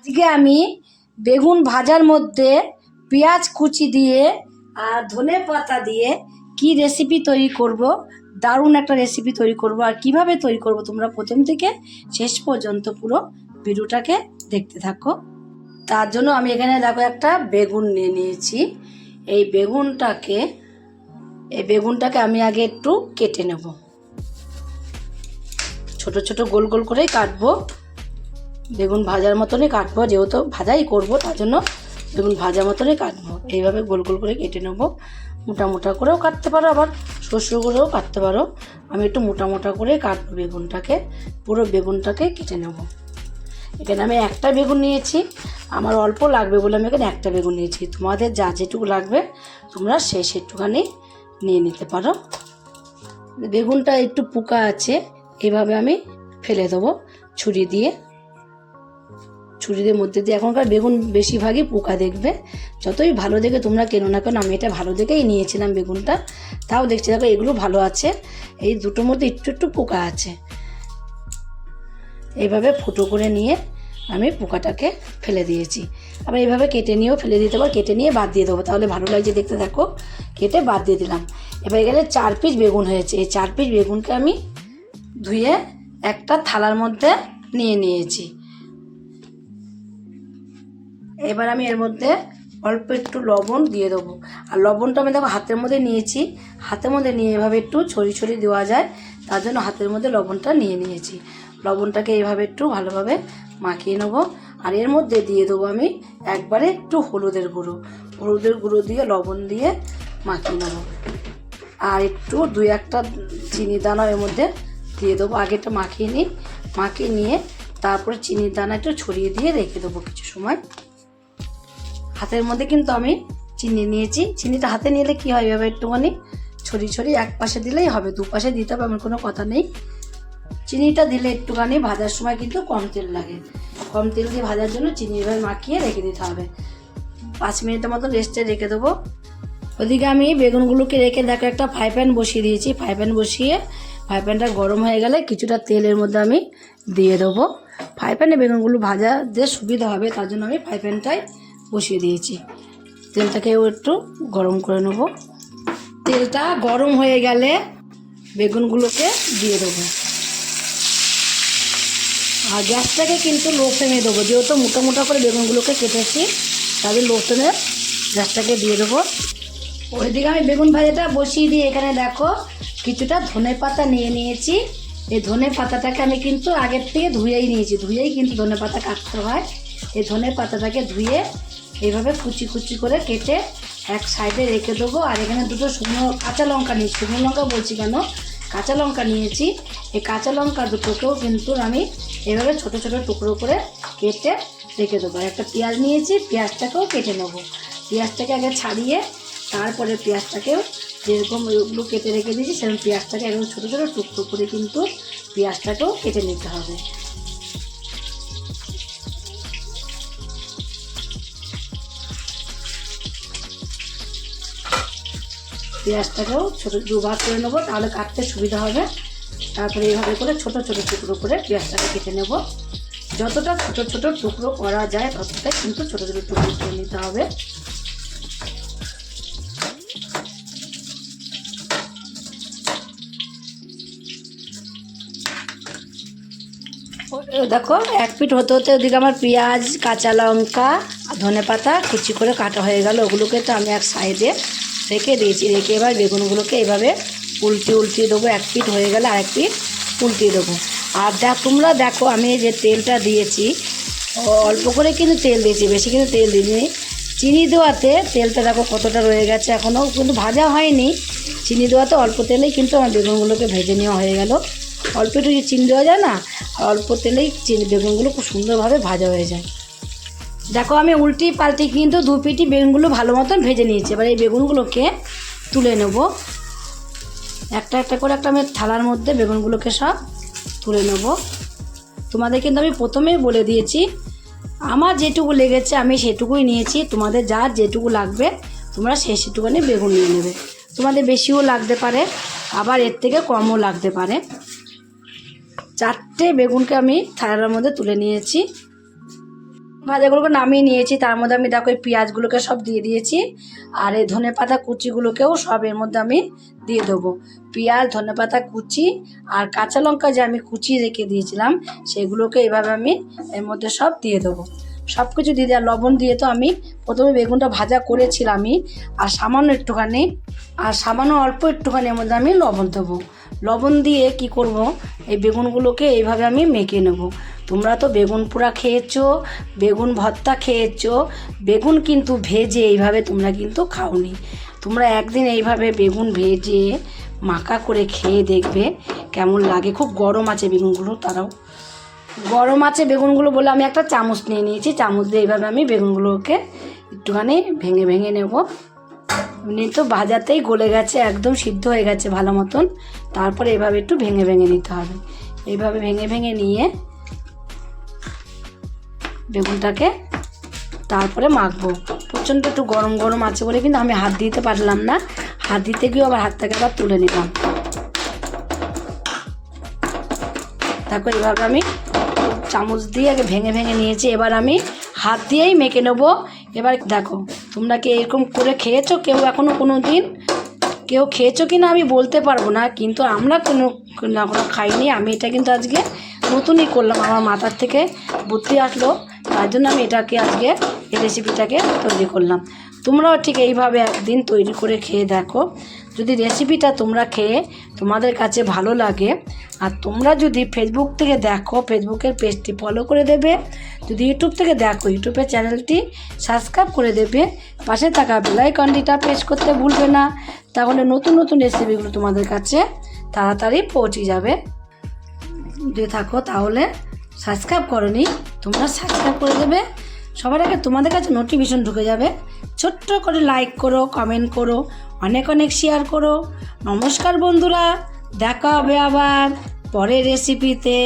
আজকে আমি বেগুন ভাজার মধ্যে পেঁয়াজ কুচি দিয়ে আর ধনে পাতা দিয়ে কি রেসিপি তৈরি করব, দারুণ একটা রেসিপি তৈরি করব। আর কিভাবে তৈরি করব তোমরা প্রথম থেকে শেষ পর্যন্ত পুরো ভিডিওটাকে দেখতে থাকো। তার জন্য আমি এখানে দেখো একটা বেগুন নিয়ে নিয়েছি। এই বেগুনটাকে আমি আগে একটু কেটে নেব, ছোট ছোট গোল গোল করেই কাটবো। বেগুন ভাজার মতনই কাটবো, যেহেতু ভাজাই করব তার জন্য বেগুন ভাজার মতনই কাটবো। এইভাবে গোল গোল করে কেটে নেব। মোটা মোটা করেও কাটতে পারো, আবার সরু করেও কাটতে পারো। আমি একটু মোটা মোটা করে কাটবো বেগুনটাকে, পুরো বেগুনটাকে কেটে নেব। এখানে আমি একটা বেগুন নিয়েছি, আমার অল্প লাগবে বলে আমি এখানে একটা বেগুন নিয়েছি। তোমাদের যা যেটুকু লাগবে তোমরা সেটুখানি নিয়ে নিতে পারো। বেগুনটা একটু পোকা আছে, এভাবে আমি ফেলে দেবো ছুরি দিয়ে মধ্যে দিয়ে। এখনকার বেগুন বেশিরভাগই পোকা, দেখবে যতই ভালো দেখে তোমরা কেনো না কেন, আমি এটা ভালো দেখেই নিয়েছিলাম বেগুনটা, তাও দেখছি দেখো এগুলো ভালো আছে, এই দুটোর মধ্যে একটু একটু পোকা আছে। এইভাবে ফুটো করে নিয়ে আমি পোকাটাকে ফেলে দিয়েছি। আবার এইভাবে কেটে নিয়েও ফেলে দিতে পারো, কেটে নিয়ে বাদ দিয়ে দেবো, তাহলে ভালো লাগছে দেখতে। দেখো কেটে বাদ দিয়ে দিলাম। এবার এখানে 4 পিস বেগুন হয়েছে। এই 4 পিস বেগুনকে আমি ধুয়ে একটা থালার মধ্যে নিয়ে নিয়েছি। এবার আমি এর মধ্যে অল্প একটু লবণ দিয়ে দেবো। আর লবণটা আমি দেখো হাতের মধ্যে নিয়েছি, হাতের মধ্যে নিয়ে এভাবে একটু ছড়িয়ে দেওয়া যায়, তার জন্য হাতের মধ্যে লবণটা নিয়ে নিয়েছি। লবণটাকে এইভাবে একটু ভালোভাবে মাখিয়ে নেবো। আর এর মধ্যে দিয়ে দেবো আমি একবারে একটু হলুদের গুঁড়ো দিয়ে লবণ দিয়ে মাখিয়ে নেবো। আর একটু 2-1টা চিনি দানা এর মধ্যে দিয়ে দেবো। আগেটা মাখিয়ে নিয়ে তারপরে চিনির দানা একটু ছড়িয়ে দিয়ে রেখে দেবো কিছু সময়। হাতের মধ্যে কিন্তু আমি চিনি নিয়েছি। চিনিটা হাতে নিলে কি হয়, এভাবে একটুখানি ছড়িয়ে এক পাশে দিলেই হবে, দুপাশে দিতে হবে এমন কোনো কথা নেই। চিনিটা দিলে একটুখানি ভাজার সময় কিন্তু কম তেল লাগে। কম তেল দিয়ে ভাজার জন্য চিনি এভাবে মাখিয়ে রেখে দিতে হবে। 5 মিনিটের মতো রেস্টে রেখে দেবো। ওদিকে আমি বেগুনগুলোকে রেখে দেখো একটা ফ্রাই প্যান বসিয়ে দিয়েছি। ফ্রাই প্যানটা গরম হয়ে গেলে কিছুটা তেলের মধ্যে আমি দিয়ে দেবো। ফ্রাই প্যানে বেগুনগুলো ভাজাতে সুবিধা হবে, তার জন্য আমি ফ্রাই প্যানটাই বসিয়ে দিয়েছি। তেলটাকেও একটু গরম করে নেব। তেলটা গরম হয়ে গেলে বেগুনগুলোকে দিয়ে দেবো। আর গ্যাসটাকে কিন্তু লো ফ্লেমে দেবো, যেহেতু মোটা মোটা করে বেগুনগুলোকে কেটেছি, তাদের লো ফ্লেমে গ্যাসটাকে দিয়ে দেবো। ওইদিকে আমি বেগুন ভাজাটা বসিয়ে দিয়ে এখানে দেখো কিছুটা ধনে পাতা নিয়ে নিয়েছি। এই ধনে পাতাটাকে আমি কিন্তু আগের থেকে ধুয়েই নিয়েছি, ধুয়েই কিন্তু ধনে পাতা কাটতে হয়। এই ধনে পাতাটাকে ধুয়ে এইভাবে কুচি করে কেটে এক সাইডে রেখে দেবো। আর এখানে 2টো শুকনো কাঁচা লঙ্কা নিয়েছি, শুকনো লঙ্কা বলছি কেন, কাঁচা লঙ্কা নিয়েছি। এই কাঁচা লঙ্কা দুটোকেও কিন্তু আমি এভাবে ছোট ছোট টুকরো করে কেটে রেখে দেবো। আর একটা পেঁয়াজ নিয়েছি, পেঁয়াজটাকেও কেটে নেবো। পেঁয়াজটাকে আগে ছাড়িয়ে তারপরে পেঁয়াজটাকেও যেরকম ওইগুলো কেটে রেখে দিয়েছি সেরকম পেঁয়াজটাকে একদম ছোটো ছোটো টুকরো করে কিন্তু পেঁয়াজটাকেও কেটে নিতে হবে। পেঁয়াজটাকেও ছোটো 2 ভাগ করে নেবো, তাহলে কাটতে সুবিধা হবে। তারপরে এইভাবে করে ছোটো ছোটো টুকরো করে পেঁয়াজটাকে কেটে নেব। যতটা ছোটো ছোটো টুকরো করা যায় ততটাই কিন্তু ছোটো ছোটো টুকরো করে নিতে হবে। দেখো এক পিঠ হতে ওদিকে আমার পেঁয়াজ, কাঁচা লঙ্কা, ধনে পাতা কুচি করে কাটা হয়ে গেল। ওগুলোকে তো আমি এক সাইডে রেখে দিয়েছি। রেখে এবার বেগুনগুলোকে এভাবে উল্টিয়ে দেবো। এক পিঠ হয়ে গেলে আরেক পিঠ উল্টিয়ে দেবো। আর তোমরা দেখো আমি যে তেলটা দিয়েছি অল্প করে কিন্তু তেল দিয়েছি, বেশি কিন্তু তেল দিইনি। চিনি দেওয়াতে তেলটা দেখো কতটা রয়ে গেছে, এখনও কিন্তু ভাজা হয়নি। চিনি দেওয়াতে অল্প তেলেই কিন্তু আমার বেগুনগুলোকে ভেজে নেওয়া হয়ে গেল। অল্প একটু চিনি দেওয়া যায় না, অল্প তেলেই বেগুনগুলো খুব সুন্দরভাবে ভাজা হয়ে যায়। দেখো আমি উল্টি পাল্টি কিন্তু 2 পিঠই বেগুনগুলো ভালো মতন ভেজে নিয়েছি। এবার এই বেগুনগুলোকে তুলে নেব। একটা করে একটা আমি থালার মধ্যে বেগুনগুলোকে সব তুলে নেব। তোমাদের কিন্তু আমি প্রথমেই বলে দিয়েছি আমার যেটুকু লেগেছে আমি সেটুকুই নিয়েছি। তোমাদের যার যেটুকু লাগবে তোমরা সেটুকুনি বেগুন নিয়ে নেবে। তোমাদের বেশিও লাগতে পারে, আবার এর থেকে কমও লাগতে পারে। 4টে বেগুনকে আমি থালার মধ্যে তুলে নিয়েছি। ভাজাগুলোকে নামিয়ে নিয়েছি, তার মধ্যে আমি দেখো এই পেঁয়াজগুলোকে সব দিয়ে দিয়েছি, আর এই ধনেপাতা কুচিগুলোকেও সব এর মধ্যে আমি দিয়ে দেবো। পেঁয়াজ, ধনেপাতা কুচি আর কাঁচা লঙ্কা যে আমি কুচিয়ে রেখে দিয়েছিলাম সেগুলোকে এইভাবে আমি এর মধ্যে সব দিয়ে দেবো। সব কিছু দিয়ে দেওয়া, লবণ দিয়ে তো আমি প্রথমে বেগুনটা ভাজা করেছিলামই, আর সামান্য অল্প একটুখানি এর মধ্যে আমি লবণ দেবো। লবণ দিয়ে কি করব, এই বেগুনগুলোকে এইভাবে আমি মেখে নেব। তোমরা তো বেগুন পোড়া খেয়েছো, বেগুন ভর্তা খেয়েছো, বেগুন কিন্তু ভেজে এইভাবে তোমরা কিন্তু খাওনি। তোমরা একদিন এইভাবে বেগুন ভেজে মাখা করে খেয়ে দেখবে কেমন লাগে। খুব গরম আছে বেগুনগুলো, তারাও গরম আছে বেগুনগুলো বলে আমি একটা চামচ নিয়ে নিয়েছি। চামচ দিয়ে এইভাবে আমি বেগুনগুলোকে একটুখানি ভেঙে ভেঙে নেব। এমনি তো ভাজাতেই গলে গেছে, একদম সিদ্ধ হয়ে গেছে ভালো মতন। তারপরে এইভাবে একটু ভেঙে ভেঙে নিতে হবে। এইভাবে ভেঙে ভেঙে নিয়ে বেগুনটাকে তারপরে মাখবো। প্রচণ্ড একটু গরম গরম আছে বলে কিন্তু আমি হাত দিতে পারলাম না, হাত দিতে গিয়েও আবার হাতটাকে আবার তুলে নিলাম। তারপর এভাবে আমি চামচ দিয়ে আগে ভেঙে ভেঙে নিয়েছি, এবার আমি হাত দিয়েই মেখে নেবো। এবার দেখো তোমরা কি এরকম করে খেয়েছো কেউ এখনও কোনো দিন? কেউ খেয়েছো কি না আমি বলতে পারবো না, কিন্তু আমরা কোনো খাইনি। আমি এটা কিন্তু আজকে নতুনই করলাম, আমার মাথার থেকে বুদ্ধি আসলো, তার জন্য আমি এটাকে আজকে এই রেসিপিটাকে তৈরি করলাম। তোমরাও ঠিক এইভাবে একদিন তৈরি করে খেয়ে দেখো। যদি রেসিপিটা তোমরা খেয়ে তোমাদের কাছে ভালো লাগে, আর তোমরা যদি ফেসবুক থেকে দেখো ফেসবুকের পেজটি ফলো করে দেবে, যদি ইউটিউব থেকে দেখো ইউটিউবের চ্যানেলটি সাবস্ক্রাইব করে দেবে, পাশে থাকা বেল আইকনটিটা প্রেস করতে ভুলবে না, তাহলে নতুন নতুন রেসিপিগুলো তোমাদের কাছে তাড়াতাড়ি পৌঁছে যাবে। যদি থাকো তাহলে সাবস্ক্রাইব করোনি, তোমরা সাবস্ক্রাইব করে দেবে, সবার আগে তোমাদের কাছে নোটিফিকেশন ঢুকে যাবে। ছোট্ট করে লাইক করো, কমেন্ট করো, অনেক অনেক শেয়ার করো। নমস্কার বন্ধুরা, দেখা হবে আবার পরের রেসিপিতে।